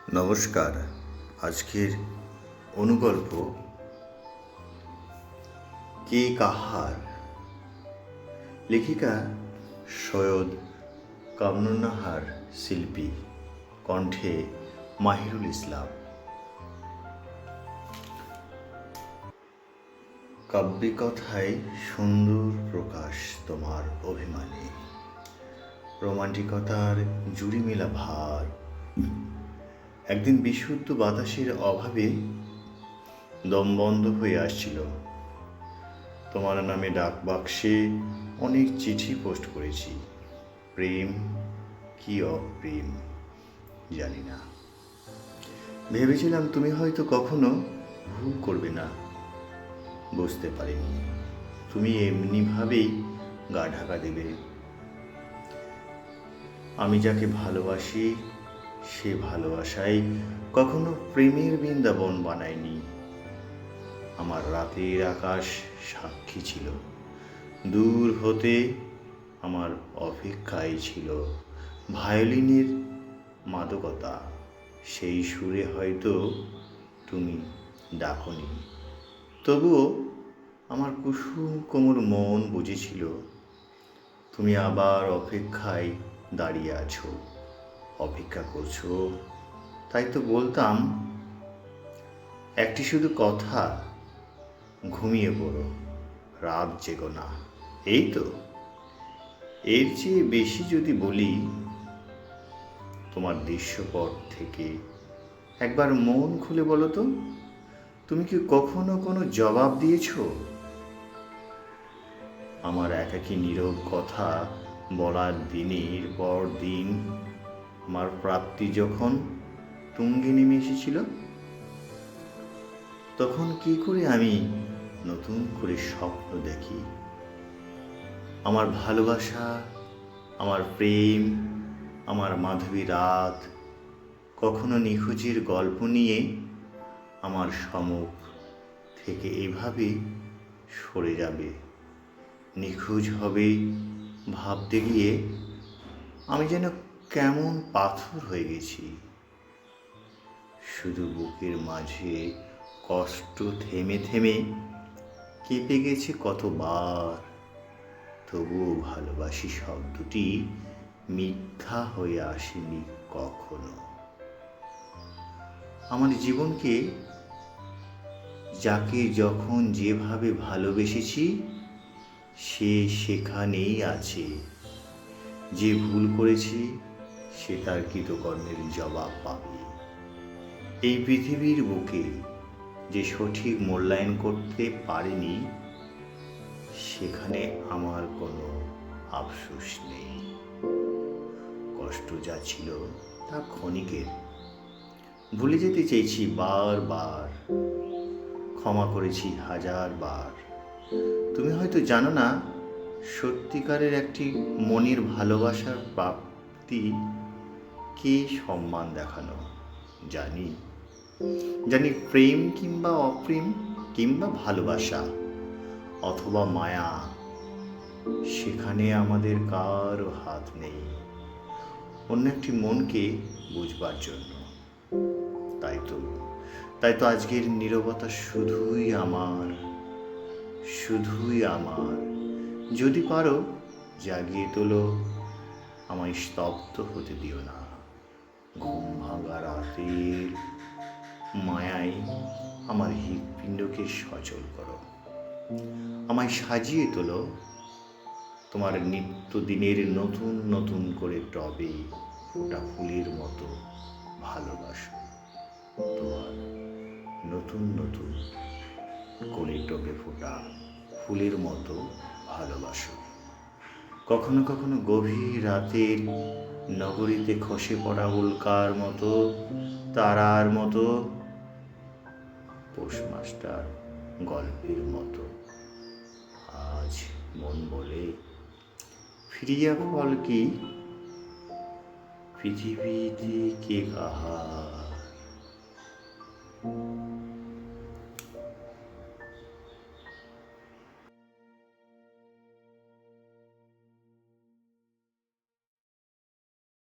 নমস্কার। আজকের অনুগল্প কে কাহার, লেখিকা সৈয়দ কামরুন্নাহার শিল্পী, কণ্ঠে মাহিরুল ইসলাম। কাব্যিকথায় সুন্দর প্রকাশ তোমার অভিমানে, রোমান্টিকতার জুড়ি মেলা ভার। একদিন বিশুদ্ধ বাতাসের অভাবে দম বন্ধ হয়ে আসছিল। তোমার নামে ডাক বাক্সে অনেক চিঠি পোস্ট করেছি। প্রেম কি অপ্রেম জানি না। ভেবেছিলাম তুমি হয়তো কখনো ভুল করবে না। বুঝতে পারিনি তুমি এমনিভাবেই গা ঢাকা দেবে। আমি যাকে ভালোবাসি সে ভালোবাসায় কখনো প্রেমের বৃন্দাবন বানায়নি। আমার রাতের আকাশ সাক্ষী ছিল, দূর হতে আমার অপেক্ষায় ছিল ভায়োলিনের মাদকতা। সেই সুরে হয়তো তুমি ডাকনি, তবুও আমার কুসুম কোমল মন বুঝেছিল তুমি আবার অপেক্ষায় দাঁড়িয়ে আছো, অপেক্ষা করছো। তাই তো বলতাম একটি শুধু কথা, ঘুমিয়ে পড়ো, রাত জেগো না। এই তো, এর চেয়ে বেশি যদি বলি, তোমার দৃশ্যপট থেকে একবার মন খুলে বলো তো, তুমি কি কখনো কোনো জবাব দিয়েছো? আমার একাকী নীরব কথা বলার দিনের পর দিন আমার প্রাপ্তি যখন তুঙ্গে নেমে এসেছিল, তখন কি করে আমি নতুন করে স্বপ্ন দেখি। আমার ভালোবাসা, আমার প্রেম, আমার মাধবী রাত কখনো নিখোঁজের গল্প নিয়ে আমার সম্মুখ থেকে এভাবে সরে যাবে, নিখোঁজ হবে ভাবতে গিয়ে আমি যেন কেমন পাথর হয়ে গেছি। শুধু বুকের মাঝে কষ্ট থেমে থেমে কেঁপে গেছে কতবার। তবুও ভালোবাসি শব্দটি মিথ্যা হয়ে আসেনি কখনো। আমার জীবনকে যাকে যখন যেভাবে ভালোবেসেছি সে সেখানেই আছে। যে ভুল করেছি সে তার কৃতকর্মের জবাব পাবে। এই পৃথিবীর বুকে যে সঠিক মূল্যায়ন করতে পারেনি সেখানে আমার কোনো আফসোস নেই। কষ্ট যা ছিল তা ক্ষণিকের, ভুলে যেতে চেয়েছি বারবার, ক্ষমা করেছি হাজারবার। তুমি হয়তো জানো না, সত্যিকারের একটি মনের ভালোবাসার প্রাপ্তি কে সম্মান দেখানো। জানি জানি প্রেম কিংবা অপ্রেম কিংবা ভালোবাসা অথবা মায়া, সেখানে আমাদের কারও হাত নেই অন্য একটি মনকে বুঝবার জন্য। তাই তো আজকের নীরবতা শুধুই আমার, শুধুই আমার। যদি পারো জাগিয়ে তোলো, আমায় স্তব্ধ হতে দিও না। ঘুম ভাঙা রাতের মায়ায় আমার হৃৎপিণ্ডকে সচল করো, আমায় সাজিয়ে তোলো তোমার নিত্যদিনের নতুন নতুন করে টবে ফোটা ফুলের মতো ভালোবাসো। তোমার নতুন নতুন করে টবে ফোটা ফুলের মতো ভালোবাসো। কখনো কখনো গভীর রাতের নগরীতে খসে পড়া উল্কার মতো, তারার মতো, পোস্টমাস্টার গল্পের মতো। আজ মন বলে ফিরিয়া ফল কি, পৃথিবীতে কে কাহার।